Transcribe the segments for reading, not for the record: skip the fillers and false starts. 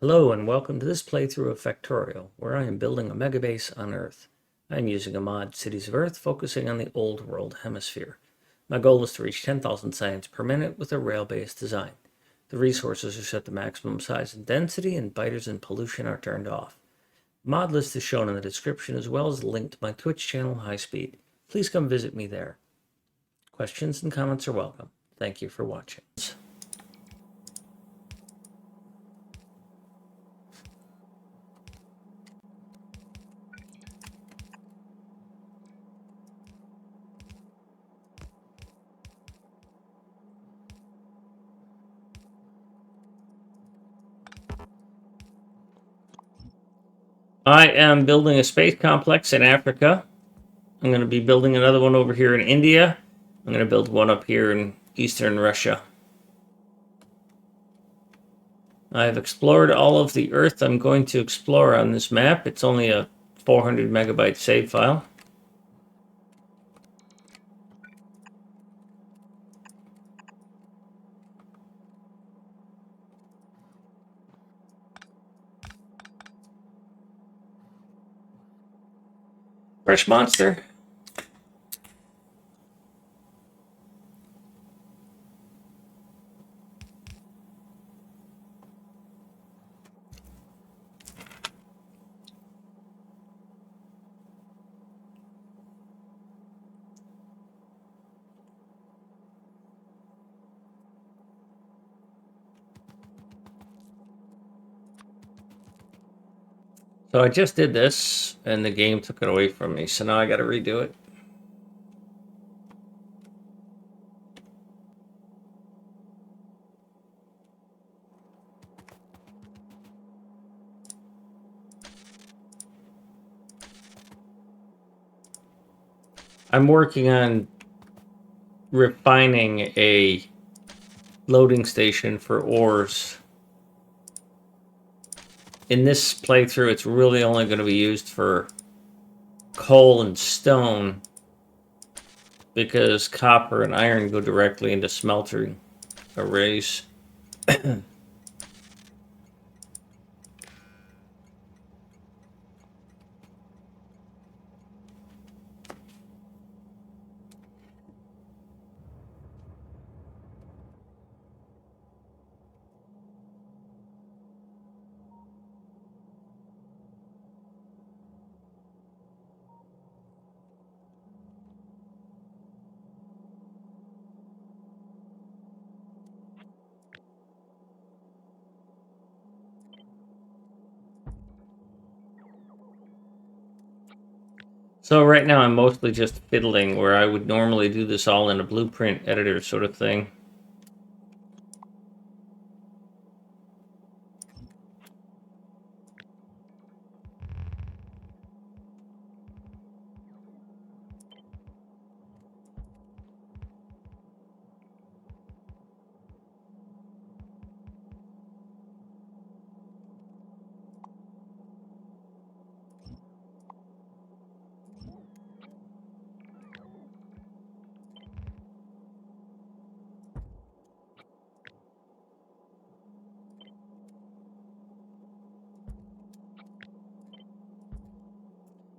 Hello and welcome to this playthrough of Factorio, where I am building a megabase on Earth. I am using a mod, Cities of Earth, focusing on the Old World Hemisphere. My goal is to reach 10,000 science per minute with a rail-based design. The resources are set to maximum size and density, and biters and pollution are turned off. The mod list is shown in the description, as well as a link to my Twitch channel, High Speed. Please come visit me there. Questions and comments are welcome. Thank you for watching. I am building a space complex in Africa. I'm going to be building another one over here in India. I'm going to build one up here in eastern Russia. I've explored all of the Earth I'm going to explore on this map. It's only a 400 megabyte save file. Fresh monster. So I just did this, and the game took it away from me, so now I got to redo it. I'm working on refining a loading station for ores. In this playthrough, it's really only going to be used for coal and stone, because copper and iron go directly into smelting arrays. So right now I'm mostly just fiddling, where I would normally do this all in a blueprint editor sort of thing.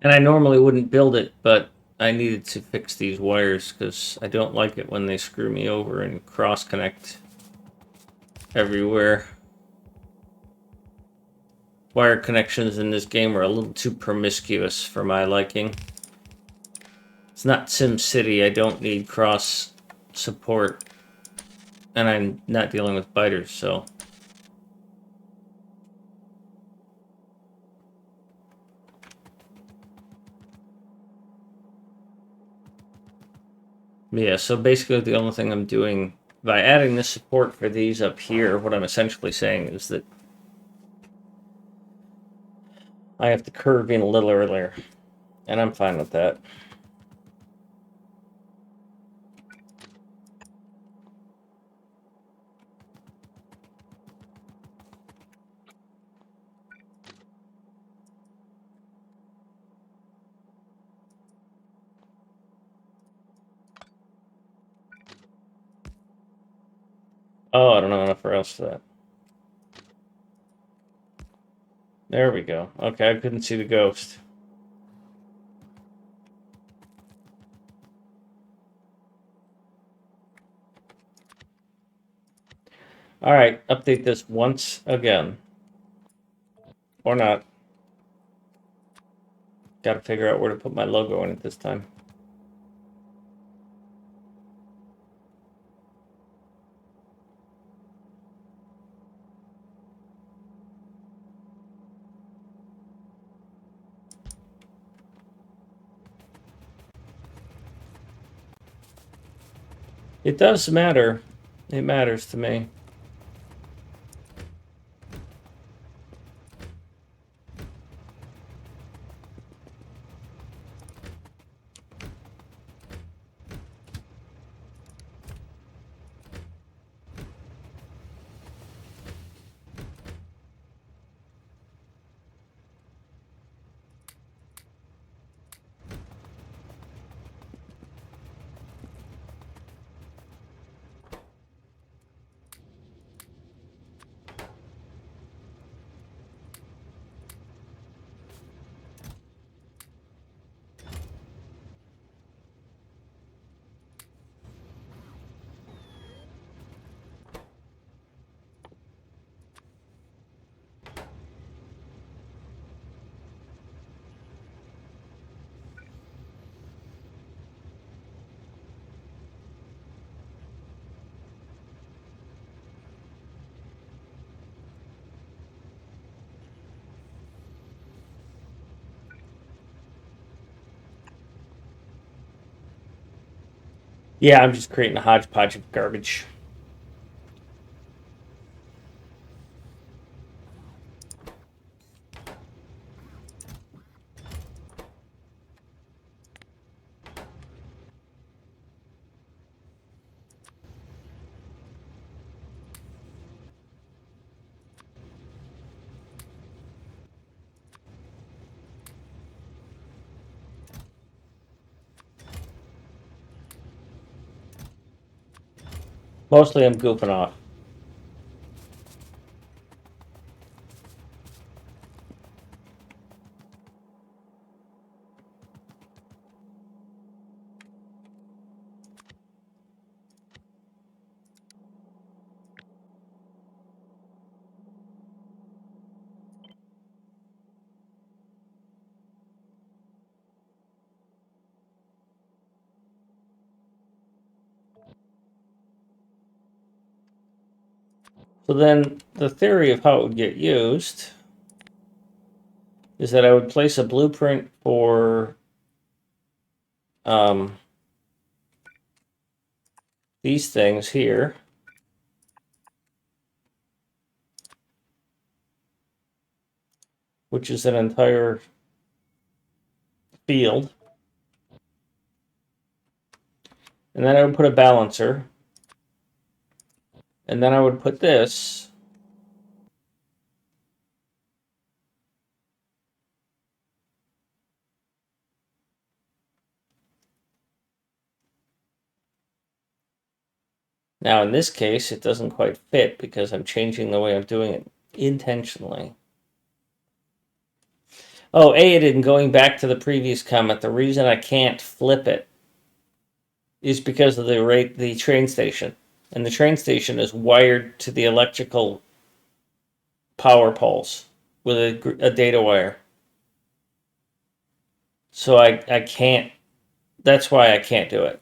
And I normally wouldn't build it, but I needed to fix these wires because I don't like it when they screw me over and cross-connect everywhere. Wire connections in this game are a little too promiscuous for my liking. It's not SimCity. I don't need cross support, and I'm not dealing with biters, so... Yeah, so basically the only thing I'm doing by adding this support for these up here, what I'm essentially saying is that I have to curve in a little earlier, and I'm fine with that. Oh, I don't know enough else for that. There we go. Okay, I couldn't see the ghost. All right, update this once again. Or not. Got to figure out where to put my logo in it this time. It does matter. It matters to me. Yeah, I'm just creating a hodgepodge of garbage. Mostly I'm goofing off. So then the theory of how it would get used is that I would place a blueprint for these things here. Which is an entire field. And then I would put a balancer. And then I would put this. Now in this case, it doesn't quite fit because I'm changing the way I'm doing it intentionally. Oh, Aiden, going back to the previous comment, the reason I can't flip it is because of the train station. And the train station is wired to the electrical power poles with a data wire. So I can't, that's why I can't do it.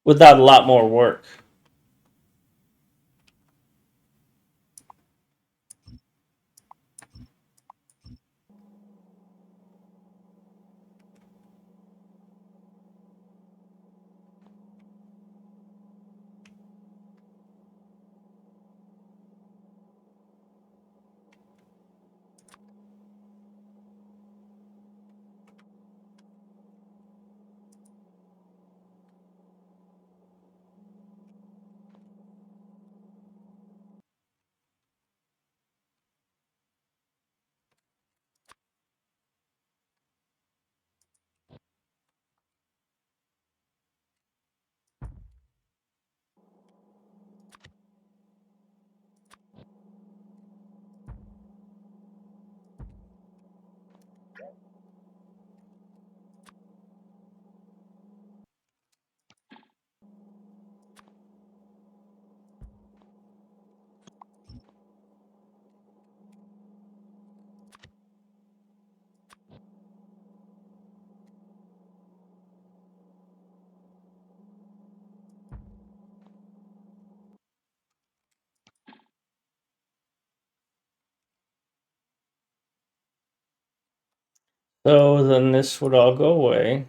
Without a lot more work. So then this would all go away.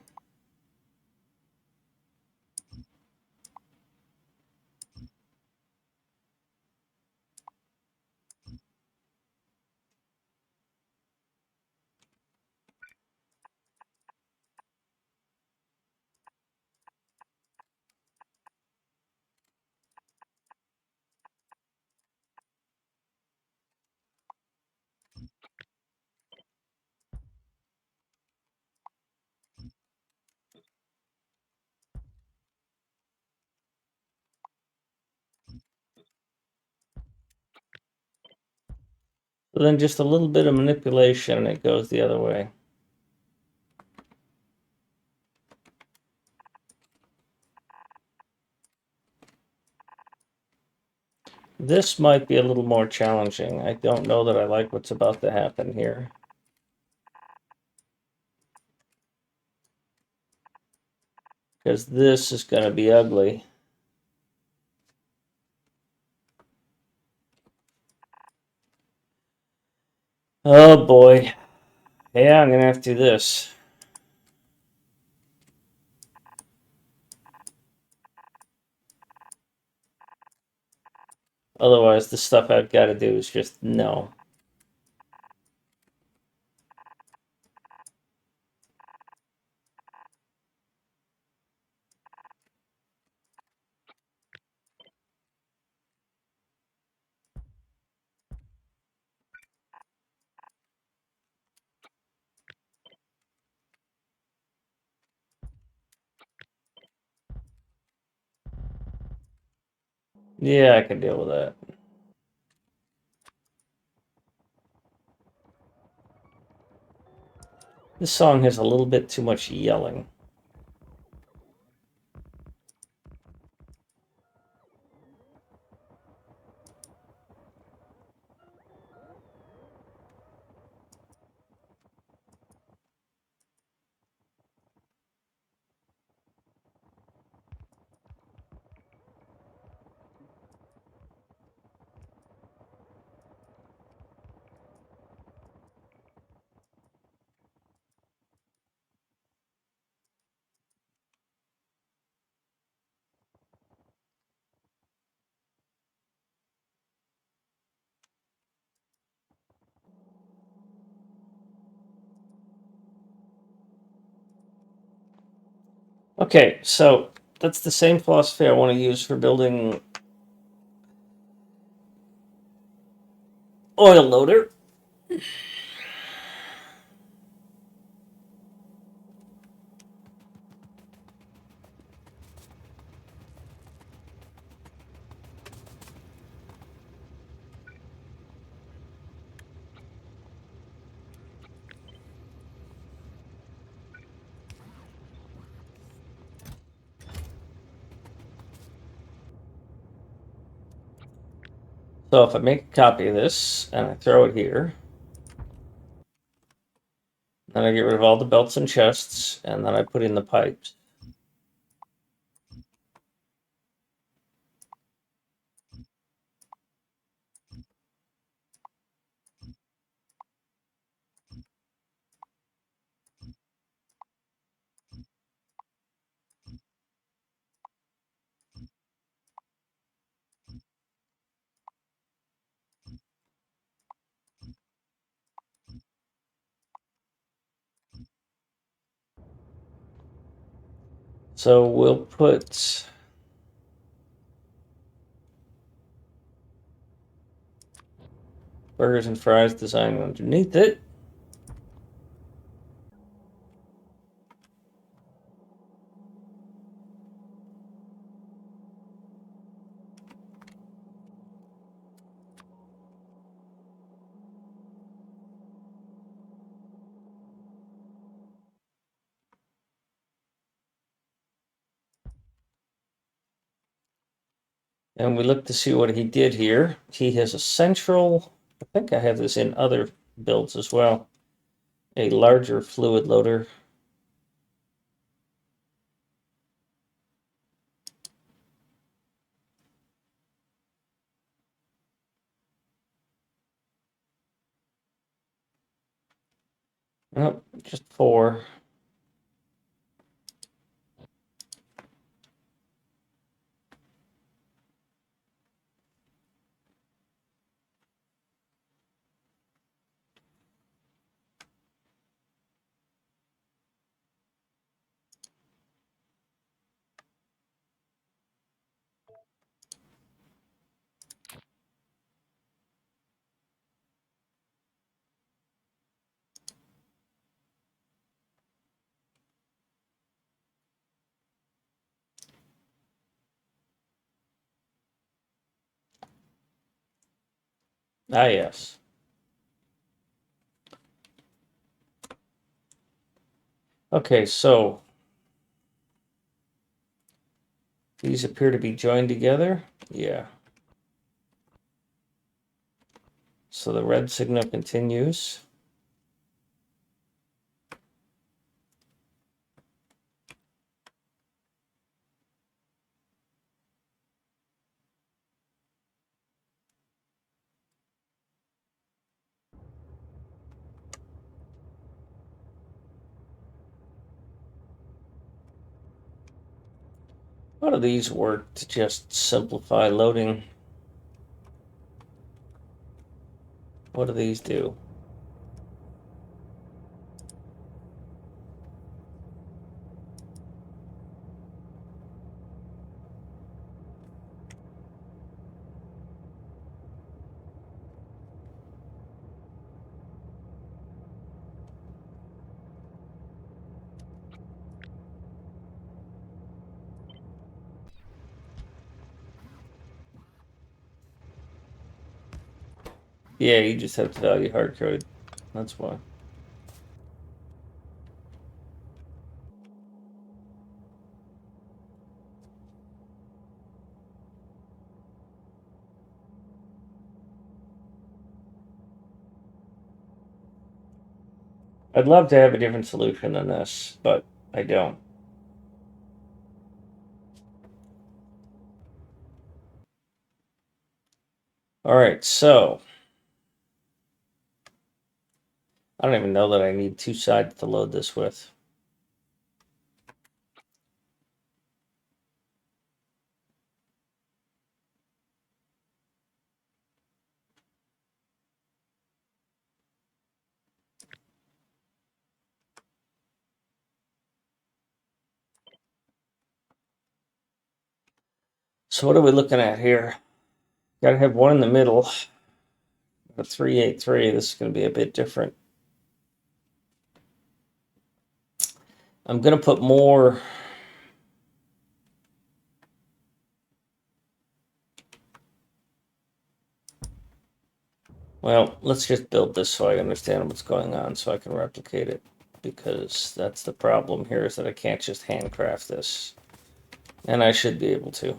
So then just a little bit of manipulation and it goes the other way. This might be a little more challenging. I don't know that I like what's about to happen here. Because this is going to be ugly. Oh boy. Yeah, I'm going to have to do this. Otherwise, the stuff I've got to do is just no. Yeah, I can deal with that. This song has a little bit too much yelling. Okay, so that's the same philosophy I want to use for building oil loader. So if I make a copy of this and I throw it here, then I get rid of all the belts and chests, and then I put in the pipes. So we'll put burgers and fries design underneath it. And we look to see what he did here. He has a central, I think I have this in other builds as well, a larger fluid loader. Nope, just 4. Ah, yes. Okay, so these appear to be joined together. Yeah. So the red signal continues. How do these work to just simplify loading? What do these do? Yeah, you just have to value hard-coded. That's why. I'd love to have a different solution than this, but I don't. All right, so I don't even know that I need 2 sides to load this with. So what are we looking at here? Got to have one in the middle. A 383. This is going to be a bit different. I'm going to put more. Well, let's just build this so I understand what's going on so I can replicate it. Because that's the problem here, is that I can't just handcraft this. And I should be able to.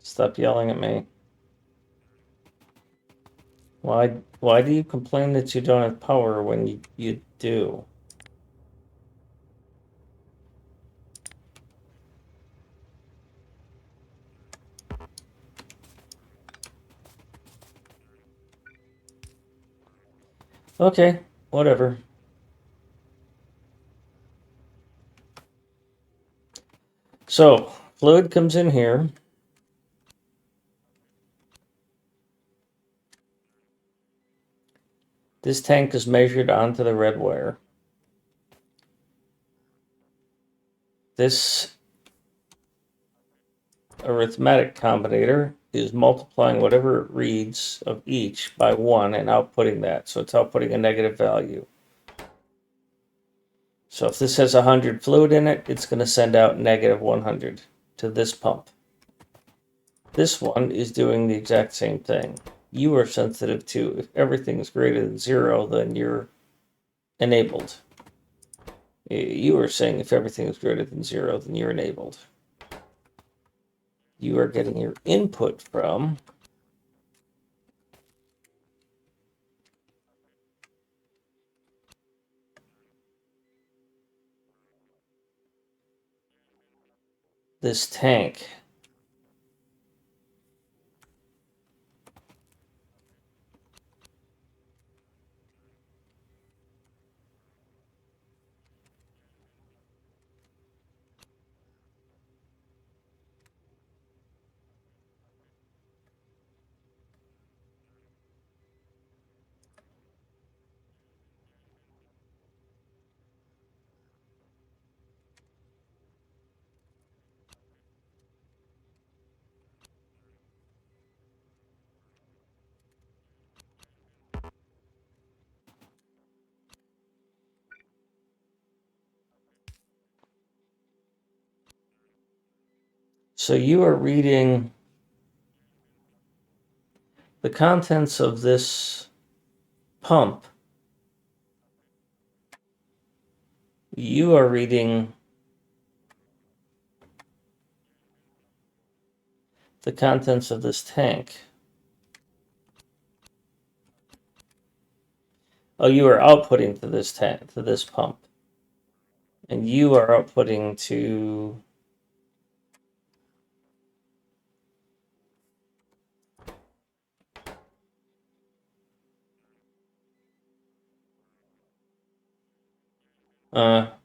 Stop yelling at me. Why do you complain that you don't have power when you do? Okay, whatever. So, fluid comes in here. This tank is measured onto the red wire. This arithmetic combinator is multiplying whatever it reads of each by 1 and outputting that. So it's outputting a negative value. So if this has 100 fluid in it, it's going to send out negative 100 to this pump. This one is doing the exact same thing. You are sensitive to if everything is greater than 0, then you're enabled. You are saying if everything is greater than 0, then you're enabled. You are getting your input from this tank. So you are reading the contents of this pump. You are reading the contents of this tank. Oh, you are outputting to this tank, to this pump. And you are outputting to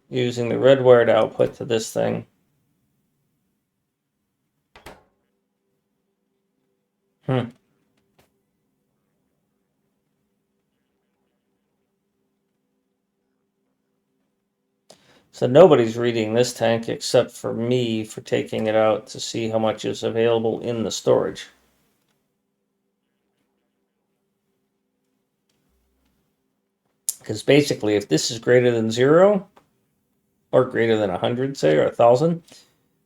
using the red wire to output to this thing. So nobody's reading this tank except for me for taking it out to see how much is available in the storage. Because basically, if this is greater than 0, or greater than 100, say, or 1,000,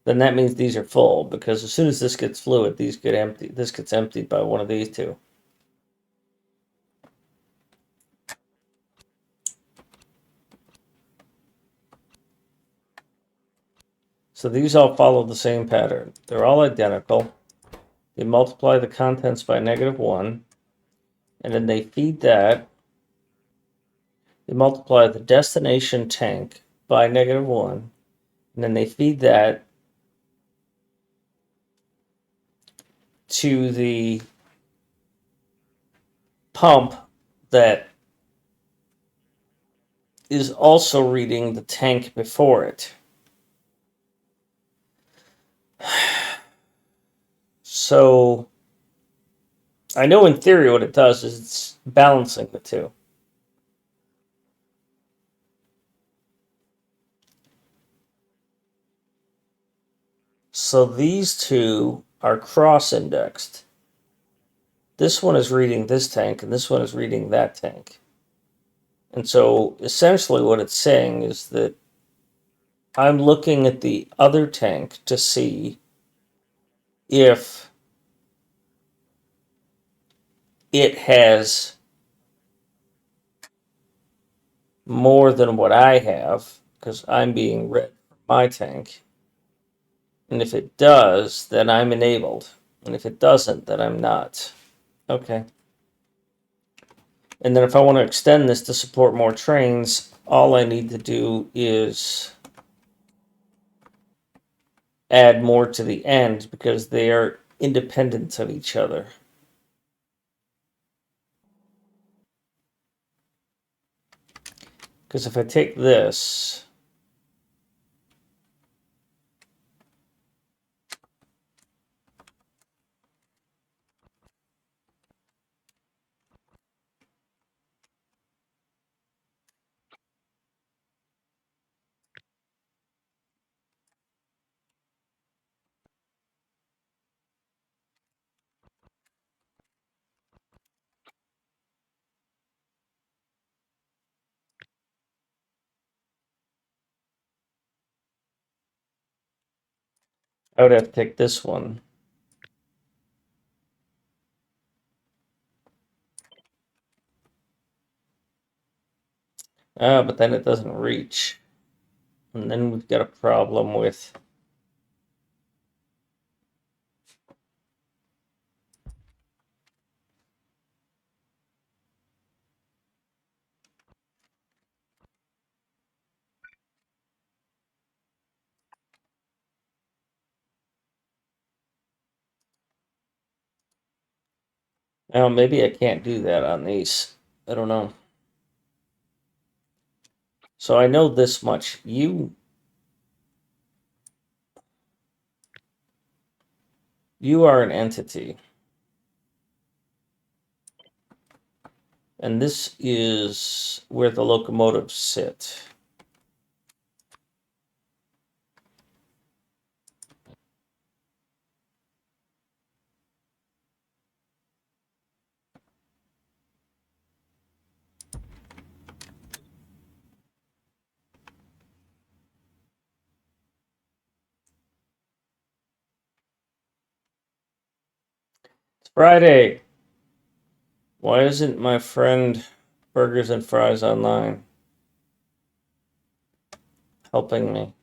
then that means these are full, because as soon as this gets fluid, these get empty. This gets emptied by one of these two. So these all follow the same pattern. They're all identical. They multiply the contents by -1, and then they feed that. They multiply the destination tank by -1, and then they feed that to the pump that is also reading the tank before it. So I know in theory what it does is it's balancing the two. So these two are cross-indexed. This one is reading this tank, and this one is reading that tank. And so essentially what it's saying is that I'm looking at the other tank to see if it has more than what I have, because I'm being read from my tank. And if it does, then I'm enabled. And if it doesn't, then I'm not. Okay. And then if I want to extend this to support more trains, all I need to do is add more to the end because they are independent of each other. Because if I take this, I would have to take this one But then it doesn't reach. And then we've got a problem with now maybe I can't do that on these. I don't know. So I know this much. You are an entity. And this is where the locomotives sit. It's Friday. Why isn't my friend Burgers and Fries online helping me?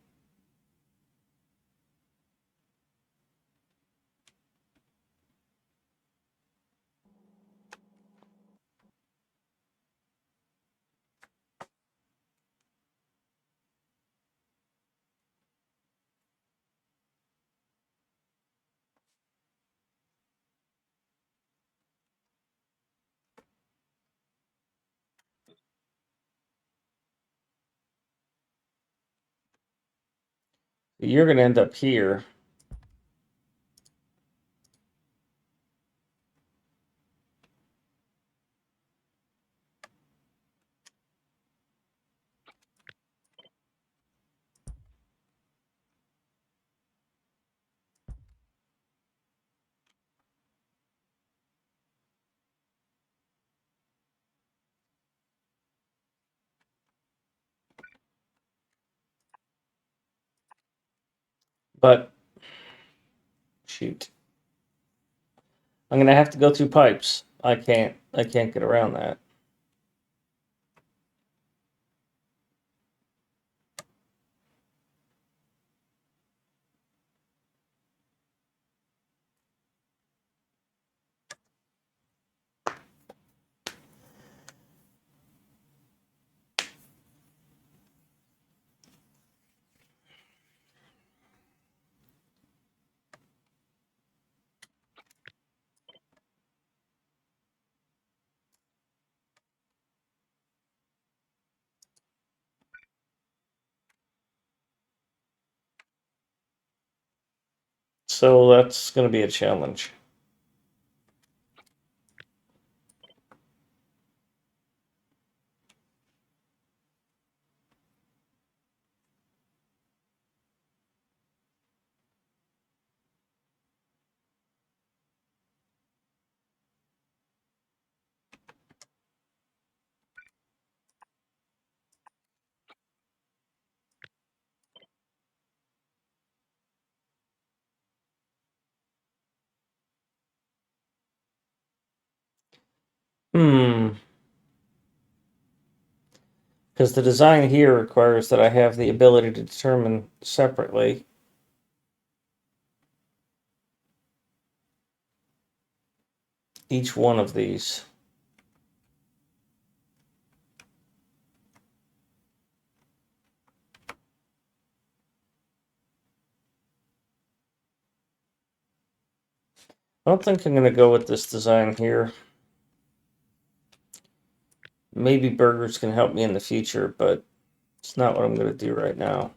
You're going to end up here. But shoot. I'm going to have to go through pipes. I can't get around that. So that's going to be a challenge. Because the design here requires that I have the ability to determine separately each one of these. I don't think I'm going to go with this design here. Maybe burgers can help me in the future, but it's not what I'm going to do right now.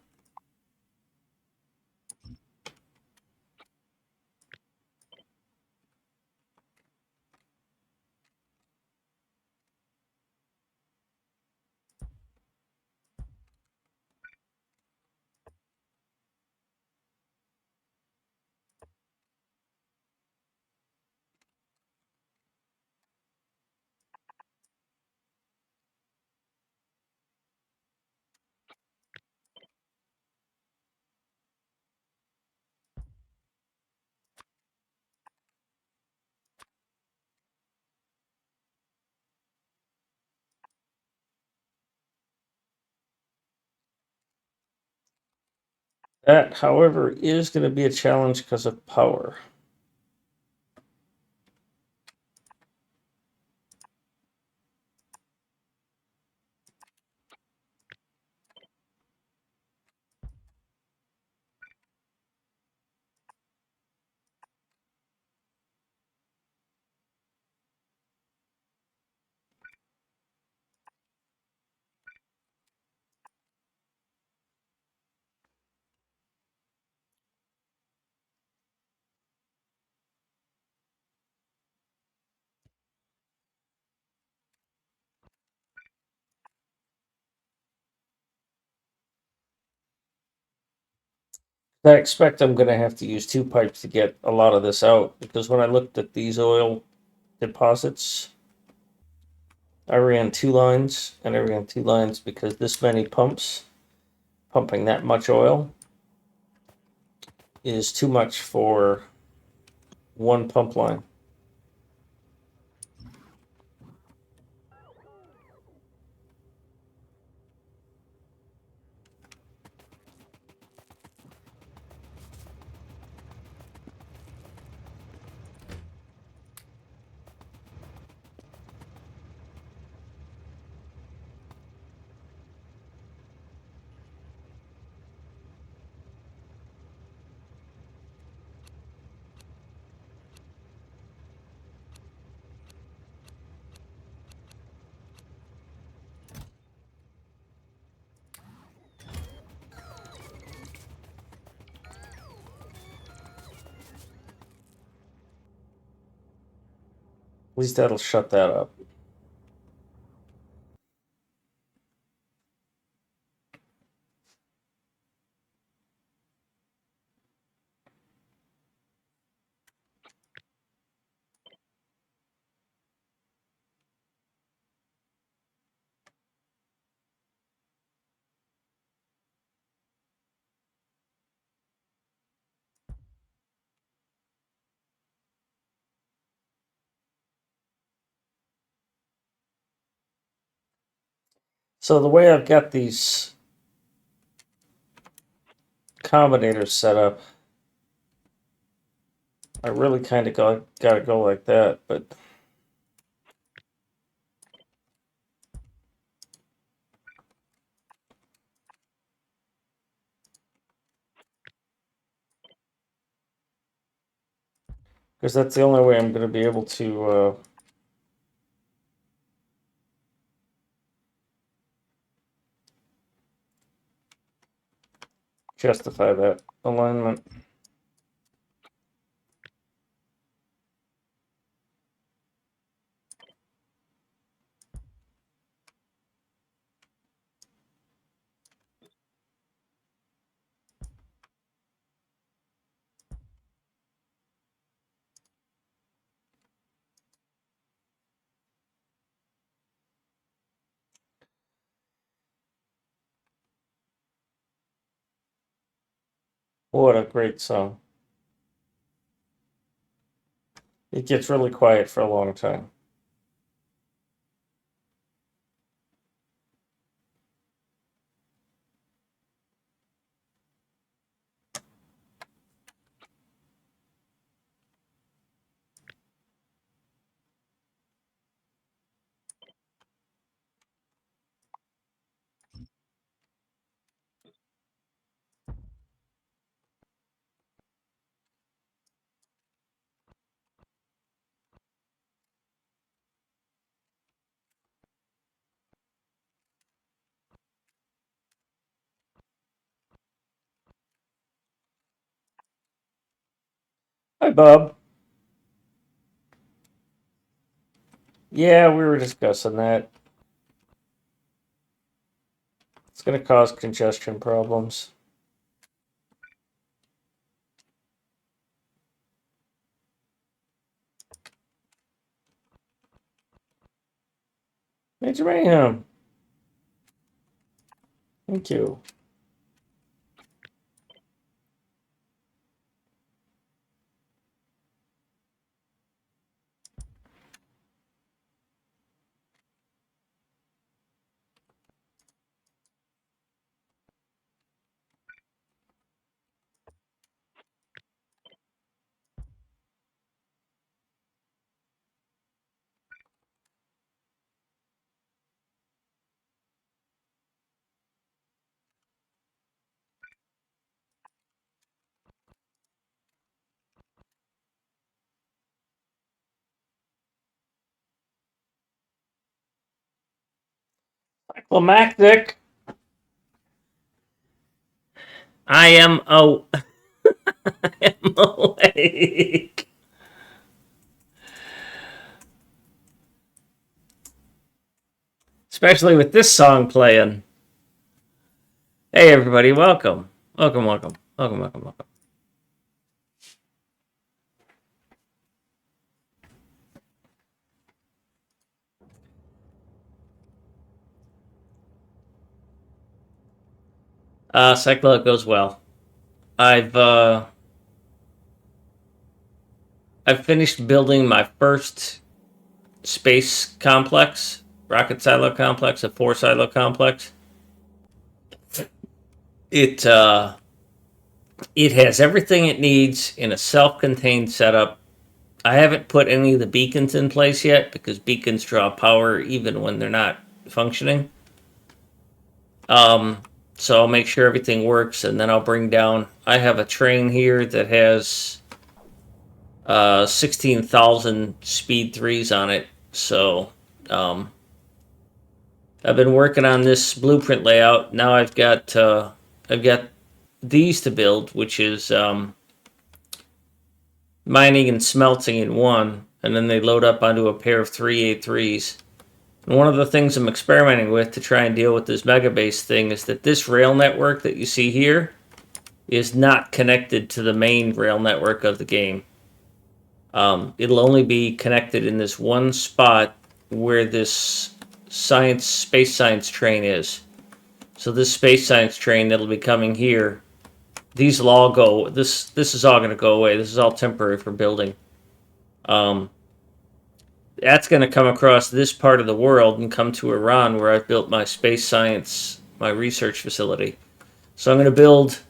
That, however, is going to be a challenge because of power. I expect I'm going to have to use two pipes to get a lot of this out, because when I looked at these oil deposits, I ran two lines, and I ran two lines because this many pumps pumping that much oil is too much for one pump line. At least that'll shut that up. So the way I've got these combinators set up, I really kind of got to go like that, but because that's the only way I'm going to be able to justify that alignment. What a great song. It gets really quiet for a long time. Hi, Bob. Yeah, we were discussing that. It's going to cause congestion problems. Major Mayhem. Thank you. Well, Mac Dick, I am I am awake. Especially with this song playing. Hey everybody, welcome. Welcome, welcome. Welcome, welcome, welcome. Cyclo, it goes well. I've finished building my first space complex, rocket silo complex, a 4 silo complex. It has everything it needs in a self-contained setup. I haven't put any of the beacons in place yet because beacons draw power even when they're not functioning. So I'll make sure everything works, and then I'll bring down. I have a train here that has 16,000 speed 3s on it. So I've been working on this blueprint layout. Now I've got these to build, which is mining and smelting in one, and then they load up onto a pair of 3A3s. And one of the things I'm experimenting with to try and deal with this MegaBase thing is that this rail network that you see here is not connected to the main rail network of the game. It'll only be connected in this one spot where this space science train is. So this space science train that'll be coming here, these will all go. This is all going to go away. This is all temporary for building. That's going to come across this part of the world and come to Iran, where I've built my space science, my research facility. So I'm going to build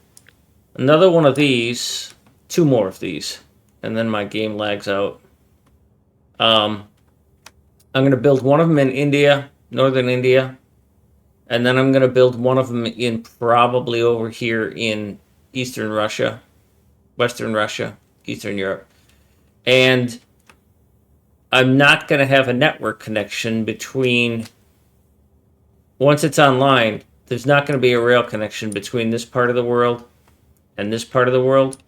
another one of these, 2 more of these, and then my game lags out. I'm going to build one of them in India, northern India, and then I'm going to build one of them in probably over here in eastern Russia, western Russia, eastern Europe. And I'm not going to have a network connection between, once it's online, there's not going to be a rail connection between this part of the world and this part of the world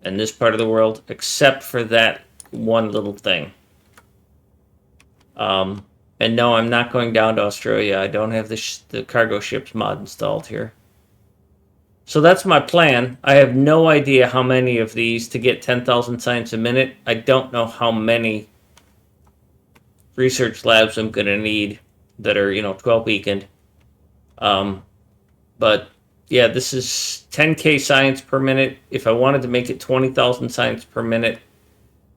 and this part of the world, except for that one little thing. And no, I'm not going down to Australia. I don't have the cargo ships mod installed here. So that's my plan. I have no idea how many of these to get 10,000 science a minute. I don't know how many research labs I'm going to need that are, 12 weekend. But yeah, this is 10K science per minute. If I wanted to make it 20,000 science per minute,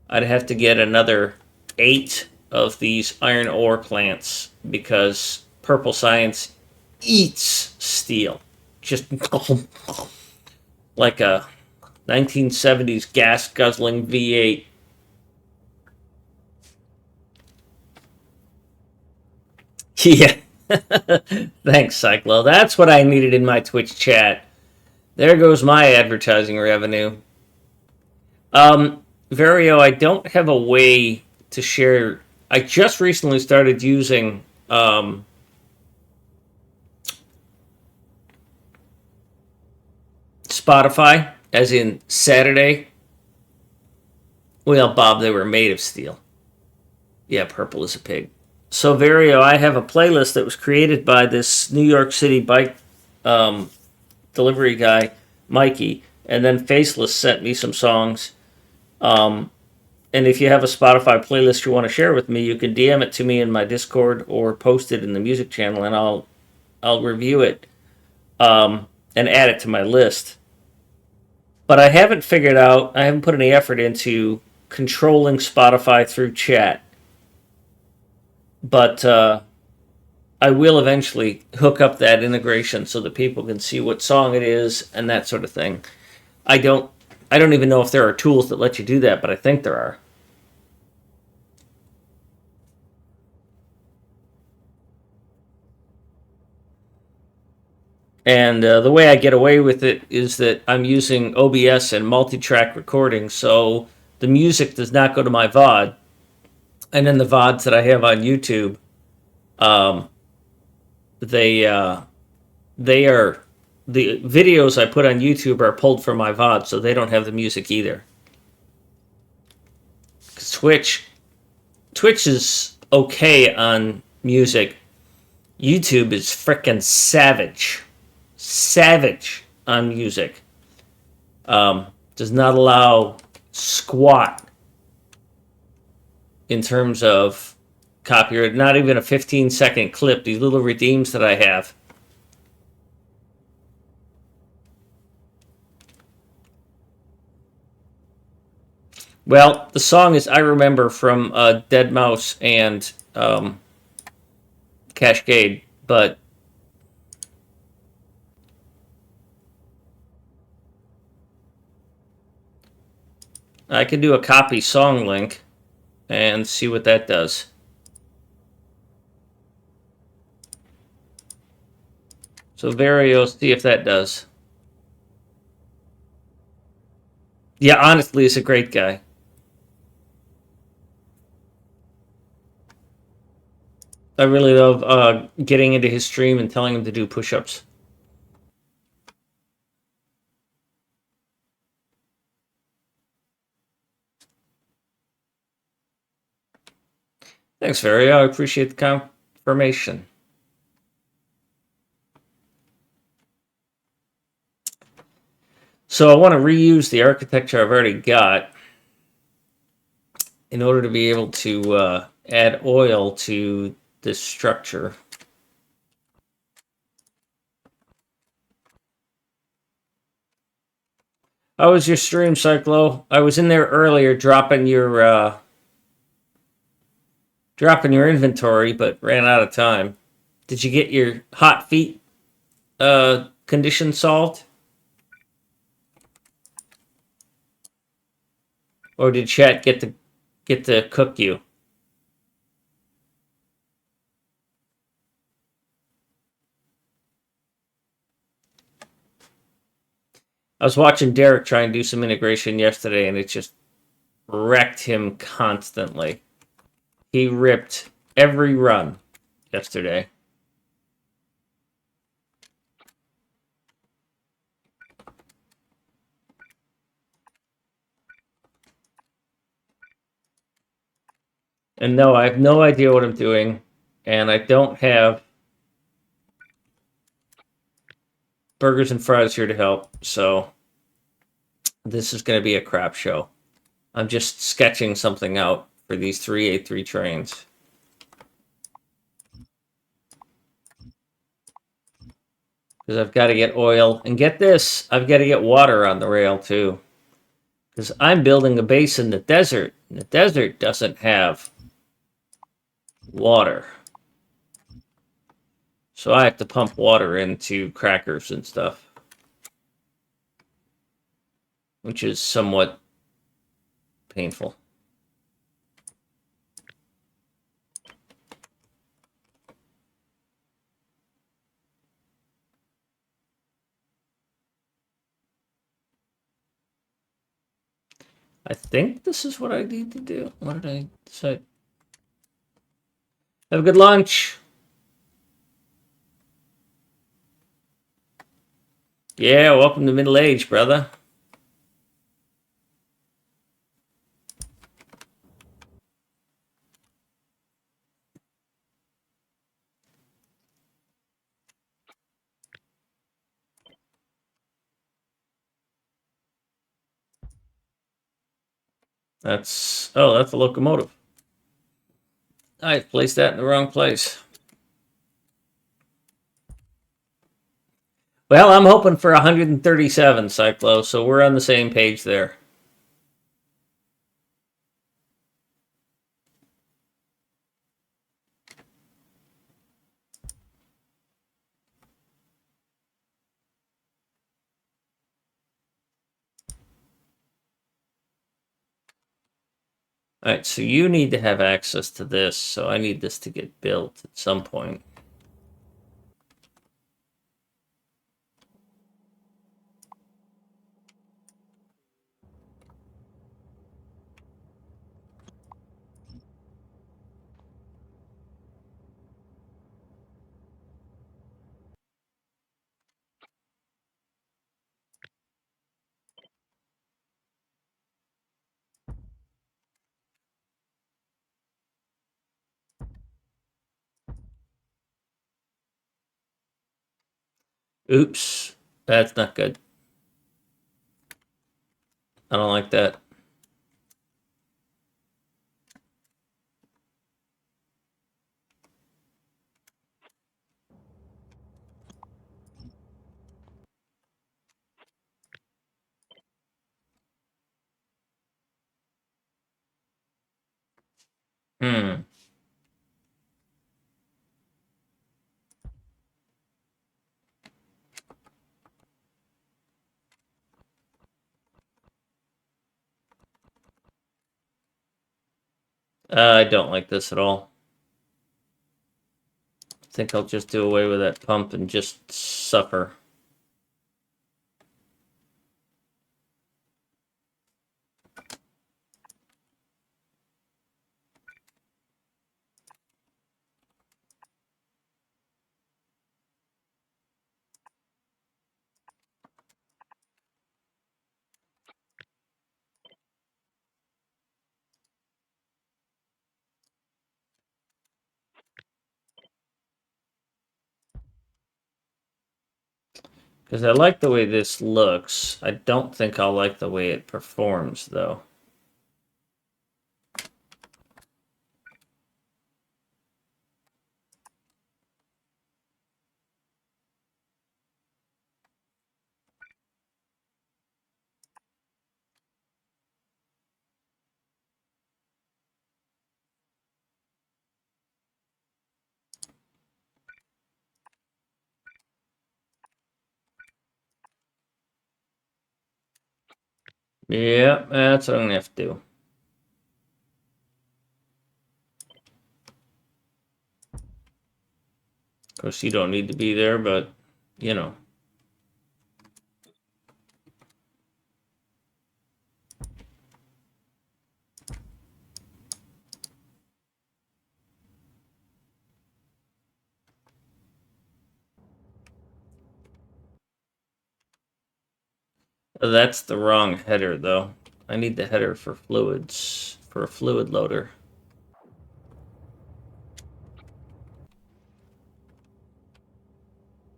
I'd have to get another 8 of these iron ore plants because purple science eats steel. Just like a 1970s gas guzzling V8. Yeah. Thanks, Cyclo. That's what I needed in my Twitch chat. There goes my advertising revenue. Vario, I don't have a way to share. I just recently started using Spotify, as in Saturday. Well, Bob, they were made of steel. Yeah, purple is a pig. So, Vario, I have a playlist that was created by this New York City bike delivery guy, Mikey, and then Faceless sent me some songs. And if you have a Spotify playlist you want to share with me, you can DM it to me in my Discord or post it in the music channel, and I'll review it and add it to my list. But I haven't put any effort into controlling Spotify through chat. But I will eventually hook up that integration so that people can see what song it is and that sort of thing. I don't even know if there are tools that let you do that, but I think there are. And the way I get away with it is that I'm using OBS and multi-track recording, so the music does not go to my VOD. And then the VODs that I have on YouTube, they they are the videos I put on YouTube are pulled from my VOD, so they don't have the music either. Twitch is okay on music. YouTube is frickin' savage on music. Does not allow squat in terms of copyright. Not even a 15-second clip. These little redeems that I have. Well, the song is I Remember from Dead Mouse and Cascade, but I can do a copy song link and see what that does. So Vario, see if that does. Yeah, honestly, he's a great guy. I really love getting into his stream and telling him to do push-ups. Thanks, Vario. I appreciate the confirmation. So I want to reuse the architecture I've already got in order to be able to add oil to this structure. How was your stream, Cyclo? I was in there earlier dropping your inventory, but ran out of time. Did you get your hot feet condition solved? Or did chat get to cook you? I was watching Derek try and do some integration yesterday, and it just wrecked him constantly. He ripped every run yesterday. And no, I have no idea what I'm doing, and I don't have burgers and fries here to help, so this is going to be a crap show. I'm just sketching something out for these 383 trains. Because I've got to get oil, and get this, I've got to get water on the rail too. Because I'm building a base in the desert, and the desert doesn't have water. So I have to pump water into crackers and stuff, which is somewhat painful. I think this is what I need to do. What did I decide? Have a good lunch. Yeah, welcome to middle age, brother. That's a locomotive. I placed that in the wrong place. Well, I'm hoping for 137, Cyclo, so we're on the same page there. All right, so you need to have access to this, so I need this to get built at some point. Oops. That's not good. I don't like that. Hmm. I don't like this at all. I think I'll just do away with that pump and just suffer. Because I like the way this looks. I don't think I'll like the way it performs, though. Yeah, that's what I'm gonna have to do. Of course, you don't need to be there, but, you know. That's the wrong header, though. I need the header for fluids, for a fluid loader.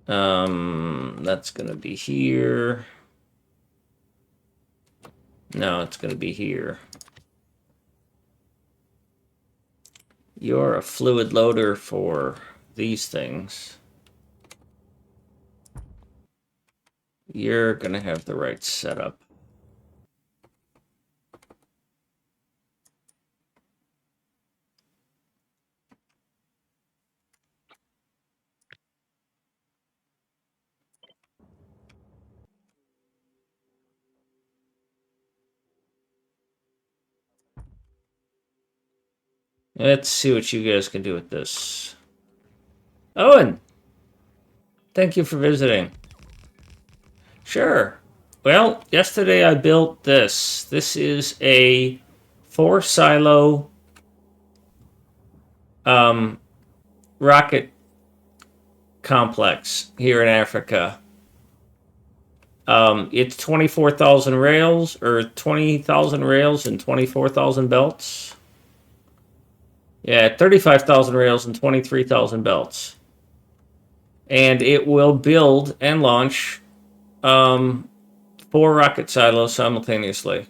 That's gonna be here. No, it's gonna be here. You're a fluid loader for these things. You're gonna have the right setup. Let's see what you guys can do with this. Owen, thank you for visiting. Sure. Well, yesterday I built this. This is a 4 silo rocket complex here in Africa. It's 24,000 rails, or 20,000 rails and 24,000 belts. Yeah, 35,000 rails and 23,000 belts. And it will build and launch 4 rocket silos simultaneously.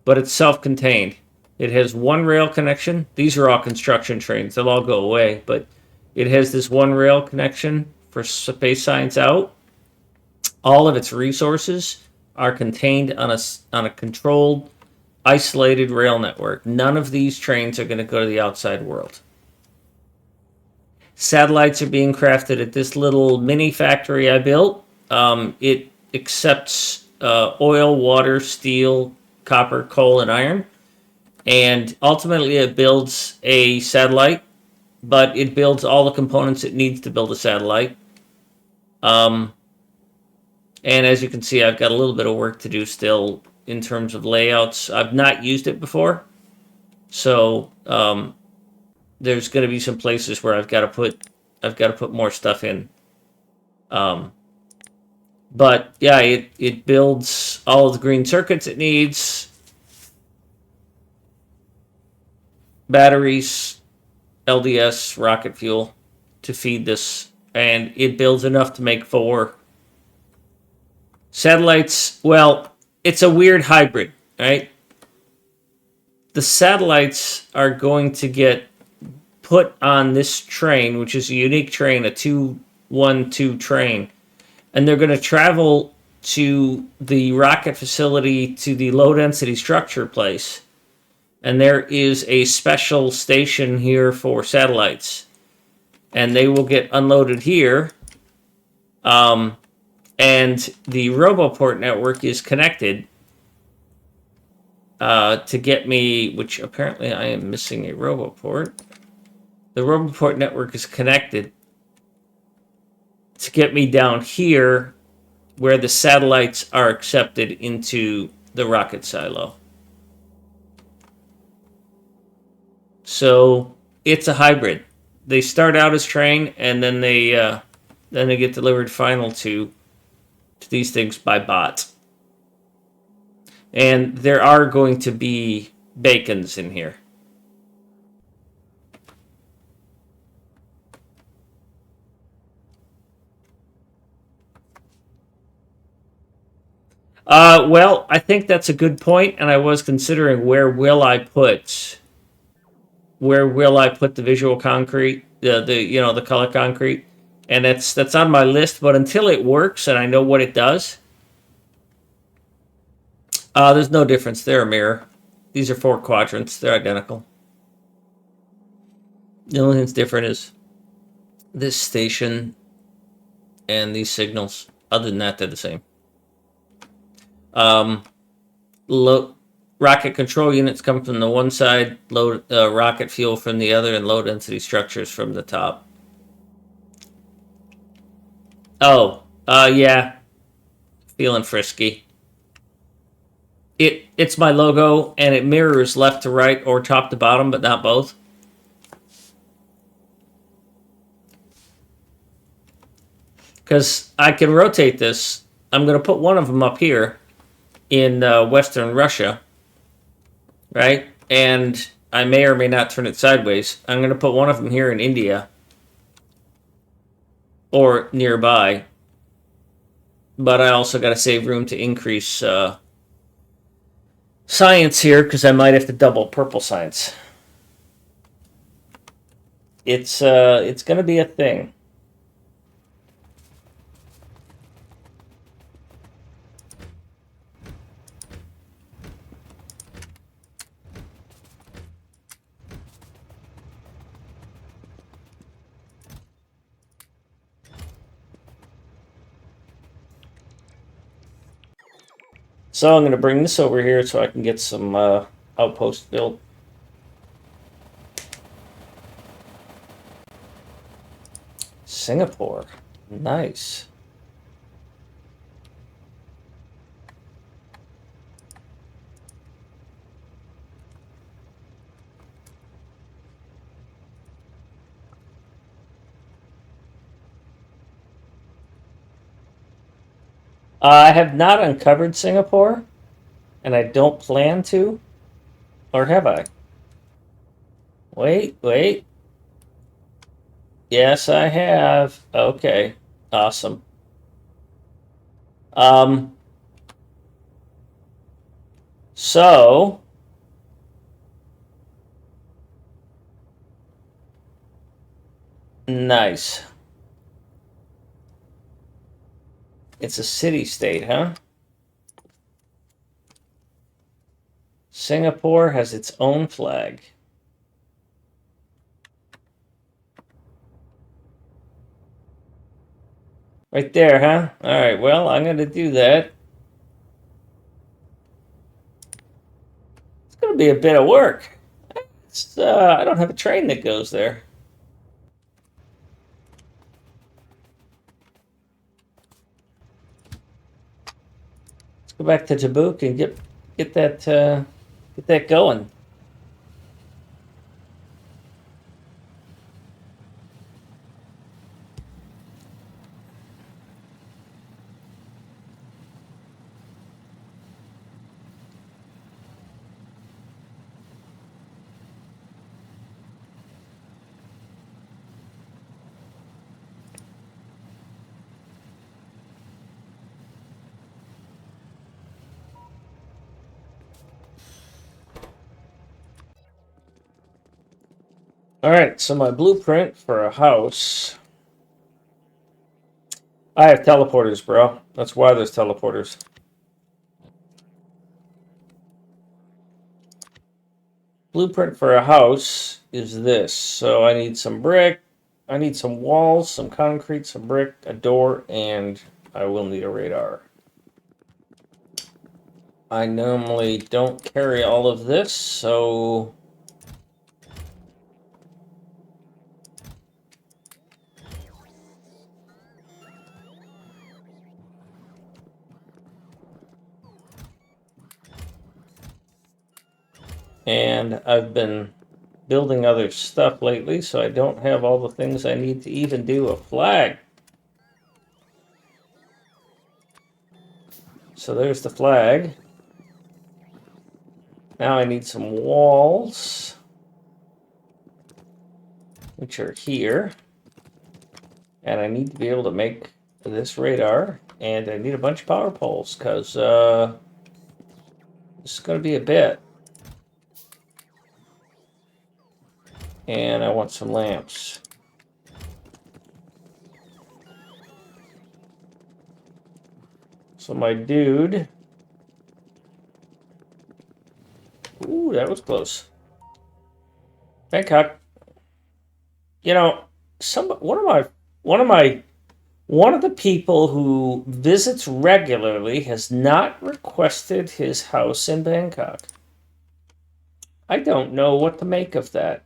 But it's self-contained. It has one rail connection. These are all construction trains. They'll all go away, but it has this one rail connection for space science out. All of its resources are contained on a controlled, isolated rail network. None of these trains are going to go to the outside world. Satellites are being crafted at this little mini factory I built. It accepts oil, water, steel, copper, coal, and iron. And ultimately, it builds a satellite, but it builds all the components it needs to build a satellite. And as you can see, I've got a little bit of work to do still in terms of layouts. I've not used it before, so there's going to be some places where I've got to put more stuff in. But yeah, it builds all of the green circuits it needs, batteries, LDS, rocket fuel to feed this and it builds enough to make 4 satellites. Well, it's a weird hybrid, right? The satellites are going to get put on this train, which is a unique train, a 212 train, and they're going to travel to the rocket facility, to the low density structure place. And there is a special station here for satellites, and they will get unloaded here. And the RoboPort network is connected to get me, which apparently I am missing a RoboPort. The RoboPort network is connected to get me down here where the satellites are accepted into the rocket silo. So it's a hybrid. They start out as train, and then they get delivered final to these things by bot. And there are going to be bacons in here. Well, I think that's a good point, and I was considering where will I put the visual concrete, the color concrete, and that's on my list. But until it works and I know what it does, there's no difference. They're a mirror. These are 4 quadrants. They're identical. The only thing that's different is this station and these signals. Other than that, they're the same. Rocket control units come from the one side, rocket fuel from the other, and low density structures from the top. Oh, yeah. Feeling frisky. It's my logo, and it mirrors left to right or top to bottom, but not both. Because I can rotate this. I'm going to put one of them up here in Western Russia, right? And I may or may not turn it sideways. I'm going to put one of them here in India or nearby. But I also got to save room to increase science here, because I might have to double purple science. It's going to be a thing. So I'm going to bring this over here so I can get some outposts built. Singapore. Nice. I have not uncovered Singapore, and I don't plan to. Or have I? Wait. Yes, I have. Okay. Awesome. So nice. It's a city-state, huh? Singapore has its own flag. Right there, huh? All right, well, I'm going to do that. It's going to be a bit of work. I don't have a train that goes there. Let's go back to Tabuk and get that going. Alright, so my blueprint for a house. I have teleporters, bro. That's why there's teleporters. Blueprint for a house is this. So I need some brick, I need some walls, some concrete, some brick, a door, and I will need a radar. I normally don't carry all of this, so and I've been building other stuff lately, so I don't have all the things I need to even do a flag. So there's the flag. Now I need some walls, which are here. And I need to be able to make this radar. And I need a bunch of power poles, because this is going to be a bit. And I want some lamps. So my dude... Ooh, that was close. Bangkok. You know, one of the people who visits regularly has not requested his house in Bangkok. I don't know what to make of that.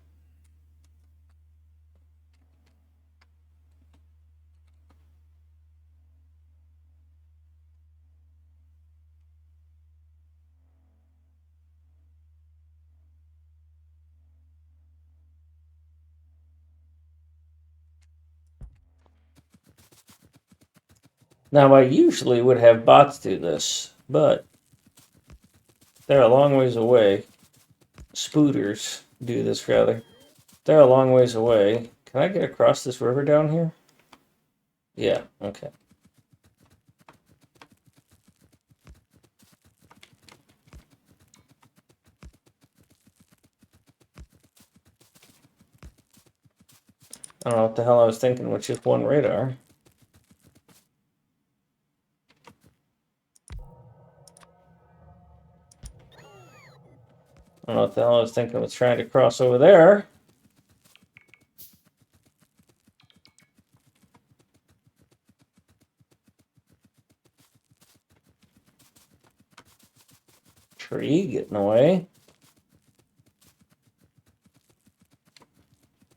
Now, I usually would have bots do this, but they're a long ways away. Spooters do this, rather. They're a long ways away. Can I get across this river down here? Yeah, okay. I don't know what the hell I was thinking with just one radar. I don't know what the hell I was thinking with trying to cross over there. Tree getting away.